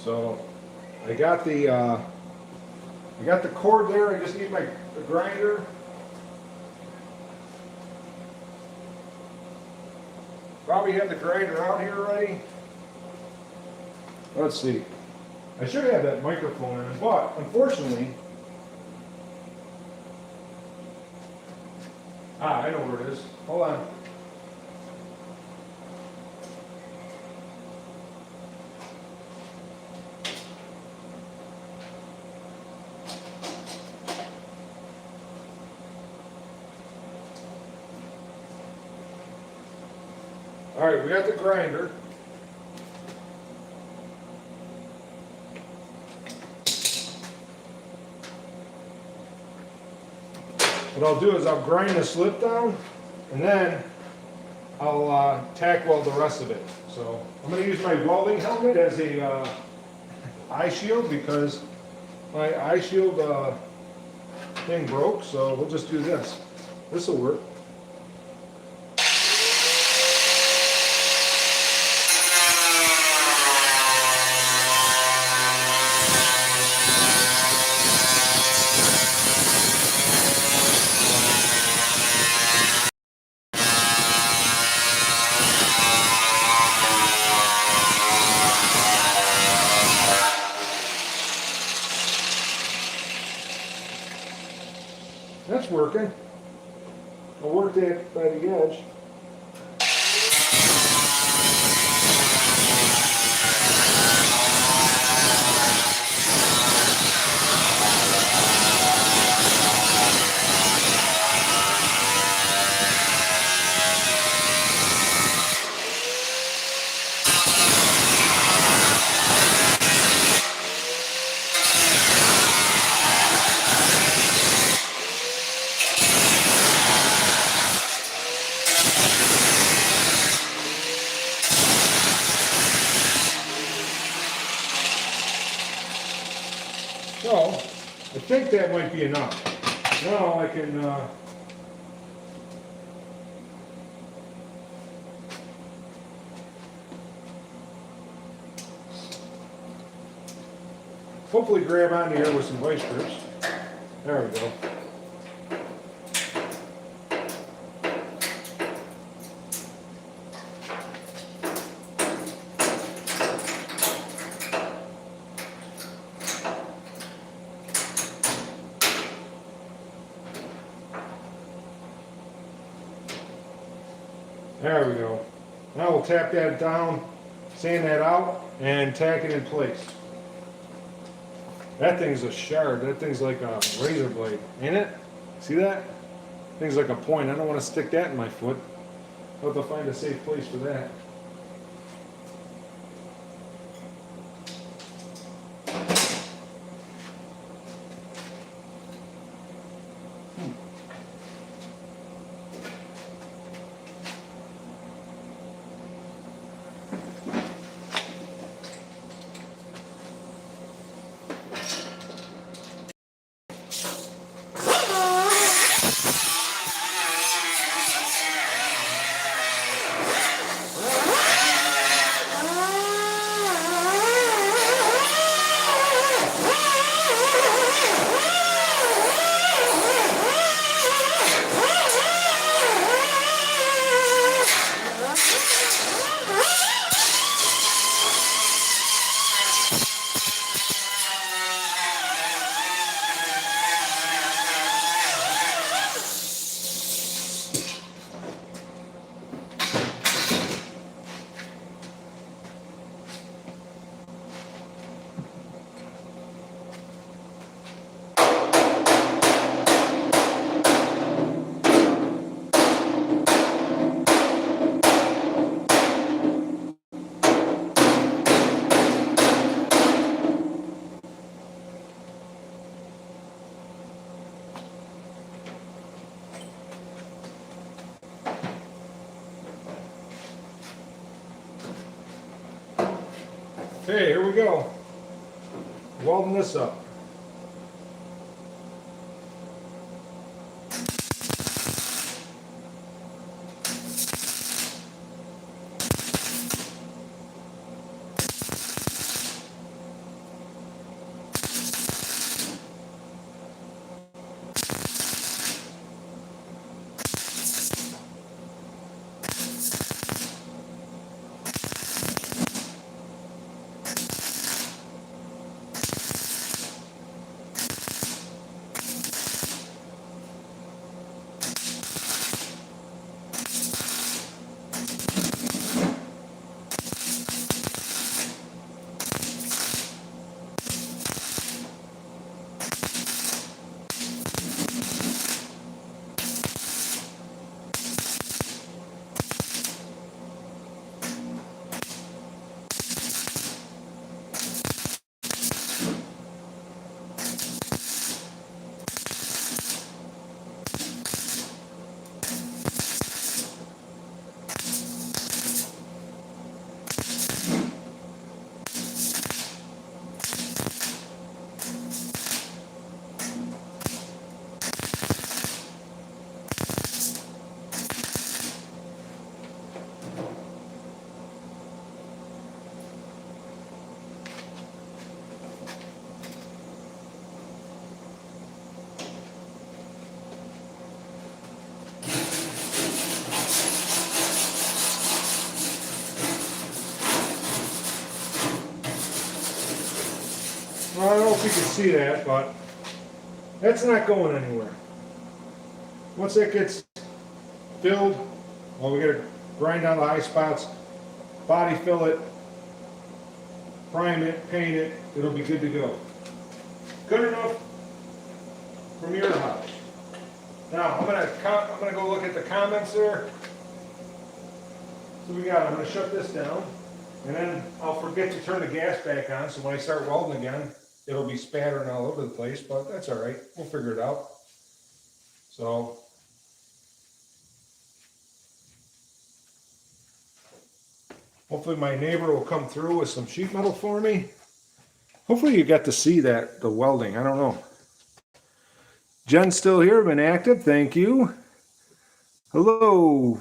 So I got the cord there. I just need the grinder. Probably have the grinder out here already. Let's see. I should have that microphone in, but unfortunately, I know where it is. Hold on. All right, we got the grinder. What I'll do is I'll grind the slip down, and then I'll tack weld the rest of it. So I'm going to use my welding helmet as a eye shield because my eye shield thing broke. So we'll just do this. This will work. That's working. I'll work that by the edge. think that might be enough. Now I can hopefully grab onto here with some vice grips. There we go. There we go. Now we'll tap that down, sand that out, and tack it in place. That thing's a shard. That thing's like a razor blade, ain't it? See that? Thing's like a point. I don't want to stick that in my foot. I'll have to find a safe place for that. Okay, here we go. Welding this up. Well, I don't know if you can see that, but that's not going anywhere. Once that gets filled, well, we gotta grind down the high spots, body fill it, prime it, paint it, it'll be good to go. Good enough from your house. Now, I'm gonna go look at the comments there. So I'm gonna shut this down, and then I'll forget to turn the gas back on, so when I start welding again, it'll be spattering all over the place, but that's all right. We'll figure it out. So, hopefully my neighbor will come through with some sheet metal for me. Hopefully you got to see that, the welding, I don't know. Jen's still here, been active, thank you. Hello,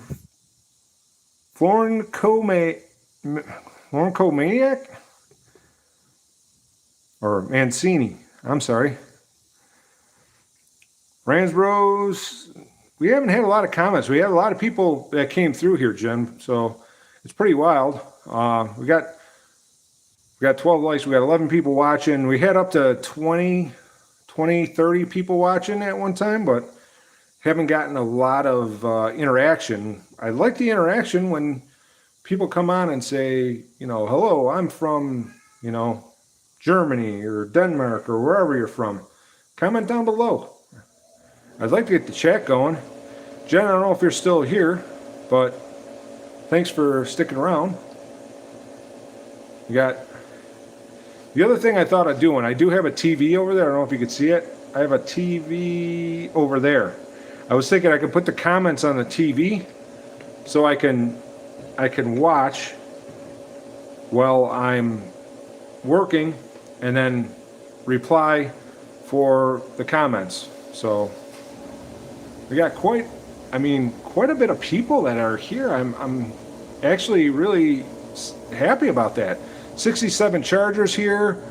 Foreign Maniac? Or Mancini, I'm sorry. Ransbros, we haven't had a lot of comments. We had a lot of people that came through here, Jen, so it's pretty wild. We got 12 likes, we got 11 people watching. We had up to 20, 30 people watching at one time, but haven't gotten a lot of interaction. I like the interaction when people come on and say, you know, hello, I'm from, you know, Germany or Denmark or wherever you're from. Comment down below. I'd like to get the chat going. Jen, I don't know if you're still here, but thanks for sticking around. You got the other thing I thought of doing. I do have a TV over there. I don't know if you can see it. I have a TV over there. I was thinking I could put the comments on the TV so I can watch while I'm working and then reply for the comments. So we got quite a bit of people that are here. I'm actually really happy about that. 67 chargers here.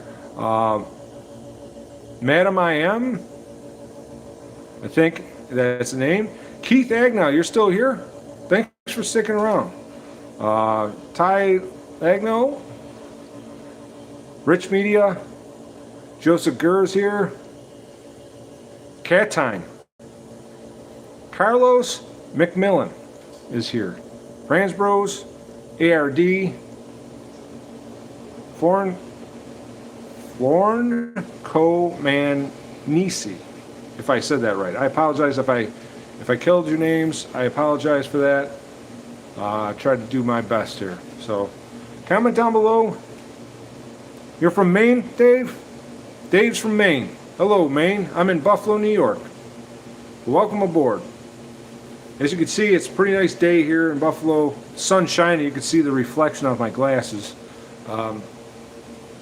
Madam I Am, I think that's the name. Keith Agnow, you're still here? Thanks for sticking around. Ty Agnow, Rich Media, Joseph Gurr's here. Cat Time. Carlos McMillan is here. Ransbros, ARD, Manisi, if I said that right. I apologize if I killed your names. I apologize for that. I tried to do my best here. So comment down below. You're from Maine, Dave? Dave's from Maine. Hello, Maine. I'm in Buffalo, New York. Welcome aboard. As you can see, it's a pretty nice day here in Buffalo. Sun shining. You can see the reflection of my glasses.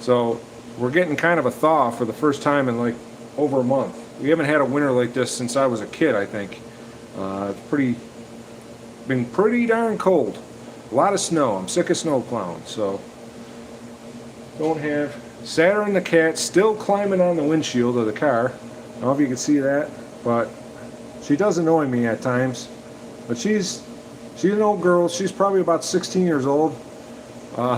So we're getting kind of a thaw for the first time in like over a month. We haven't had a winter like this since I was a kid, I think. It's been pretty darn cold. A lot of snow. I'm sick of snow plowing, so don't have Saturn the cat still climbing on the windshield of the car. I don't know if you can see that, but she does annoy me at times. But she's an old girl. She's probably about 16 years old.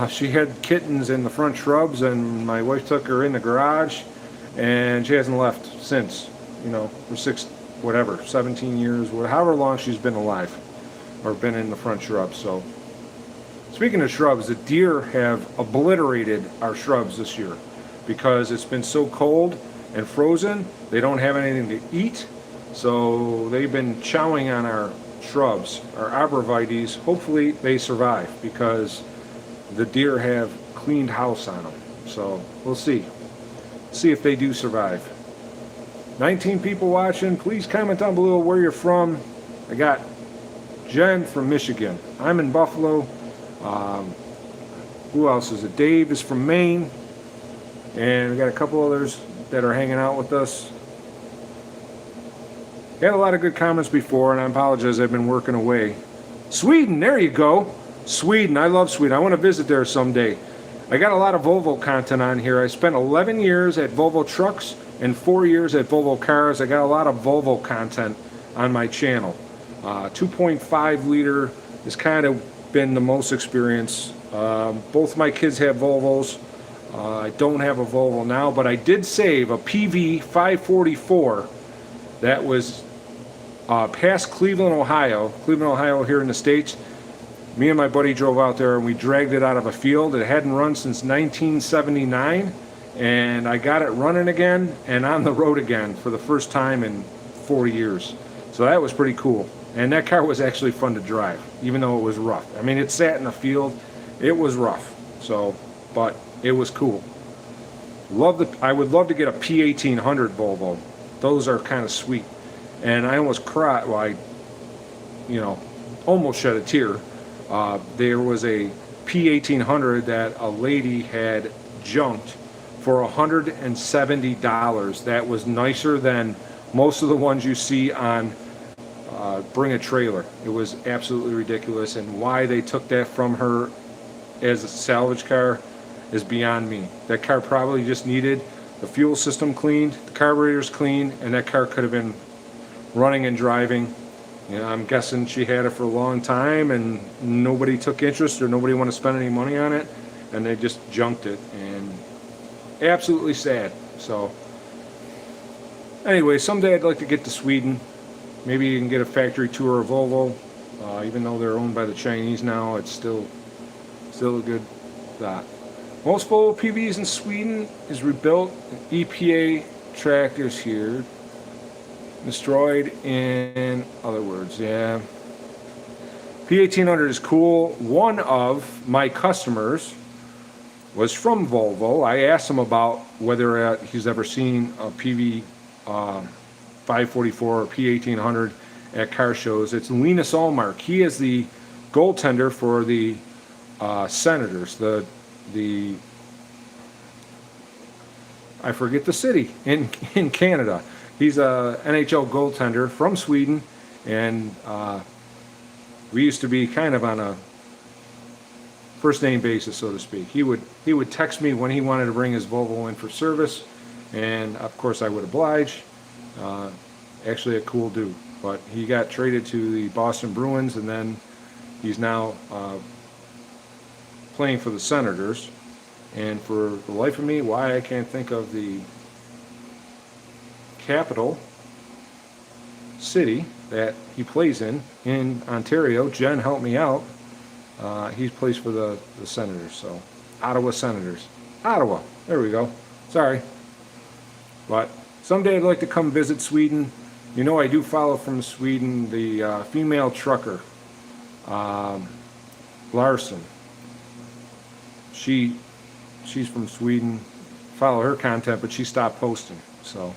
She had kittens in the front shrubs, and my wife took her in the garage, and she hasn't left since. You know, for 17 years, however long she's been alive, or been in the front shrubs. So, speaking of shrubs, the deer have obliterated our shrubs this year because it's been so cold and frozen. They don't have anything to eat, so they've been chowing on our shrubs, our arborvitaes. Hopefully, they survive because the deer have cleaned house on them. So we'll see if they do survive. 19 people watching. Please comment down below where you're from. I got Jen from Michigan. I'm in Buffalo. Who else is it? Dave is from Maine, and we got a couple others that are hanging out with us. Got a lot of good comments before, and I apologize, I've been working away. Sweden, there you go. Sweden, I love Sweden. I want to visit there someday. I got a lot of Volvo content on here. I spent 11 years at Volvo Trucks and 4 years at Volvo Cars. I got a lot of Volvo content on my channel. 2.5 liter has kind of been the most experience. Both my kids have Volvos. I don't have a Volvo now, but I did save a PV 544 that was past Cleveland, Ohio. Cleveland, Ohio here in the States. Me and my buddy drove out there and we dragged it out of a field. It hadn't run since 1979, and I got it running again and on the road again for the first time in 40 years. So that was pretty cool. And that car was actually fun to drive, even though it was rough. I mean, it sat in a field. It was rough. So, but it was cool. I would love to get a P1800 Volvo. Those are kind of sweet. And I almost cried. Well, I, almost shed a tear. There was a P1800 that a lady had junked for $170. That was nicer than most of the ones you see on Bring a Trailer. It was absolutely ridiculous, and why they took that from her as a salvage car is beyond me. That car probably just needed the fuel system cleaned, the carburetors cleaned, and that car could have been running and driving. You know, I'm guessing she had it for a long time and nobody took interest or nobody wanted to spend any money on it, and they just junked it, and absolutely sad. So anyway, someday I'd like to get to Sweden. Maybe you can get a factory tour of Volvo. Even though they're owned by the Chinese now, it's still a good thought. Most Volvo PVs in Sweden is rebuilt. EPA tractors here. Destroyed, in other words, yeah. P1800 is cool. One of my customers was from Volvo. I asked him about whether he's ever seen a PV 544 or P1800 at car shows. It's Linus Allmark. He is the goaltender for the Senators. I forget the city in Canada. He's a NHL goaltender from Sweden, and we used to be kind of on a first name basis, so to speak. He would text me when he wanted to bring his Volvo in for service, and of course I would oblige. Actually a cool dude, but he got traded to the Boston Bruins, and then he's now playing for the Senators. And for the life of me, why I can't think of the capital city that he plays in Ontario. Jen helped me out. He plays for the Senators, so Ottawa Senators. Ottawa, there we go. Sorry. But someday I'd like to come visit Sweden. You know, I do follow from Sweden the female trucker, Larson. She's from Sweden. Follow her content, but she stopped posting. So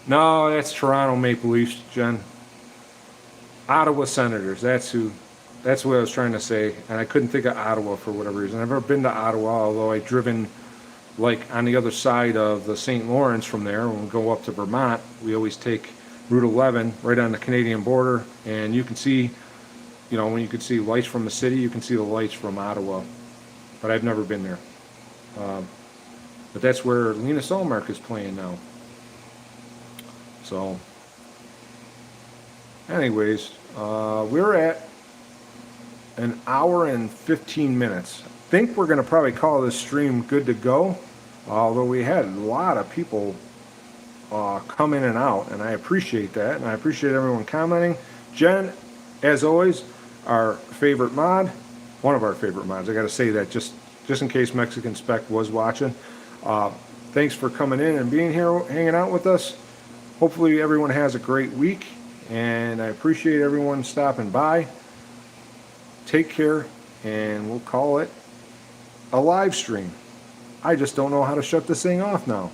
no, that's Toronto Maple Leafs, Jen. Ottawa Senators. That's what I was trying to say, and I couldn't think of Ottawa for whatever reason. I've never been to Ottawa, although I've driven like on the other side of the St. Lawrence from there. When we go up to Vermont, we always take Route 11 right on the Canadian border, and you can see, you know, when you can see lights from the city, you can see the lights from Ottawa. But I've never been there. But that's where Linus Allmark is playing now. So, anyways, we're at an hour and 15 minutes. I think we're going to probably call this stream good to go. Although we had a lot of people come in and out, and I appreciate that, and I appreciate everyone commenting. Jen, as always, our favorite mod, one of our favorite mods. I got to say that just in case Mexican Spec was watching. Thanks for coming in and being here, hanging out with us. Hopefully everyone has a great week, and I appreciate everyone stopping by. Take care, and we'll call it a live stream. I just don't know how to shut this thing off now.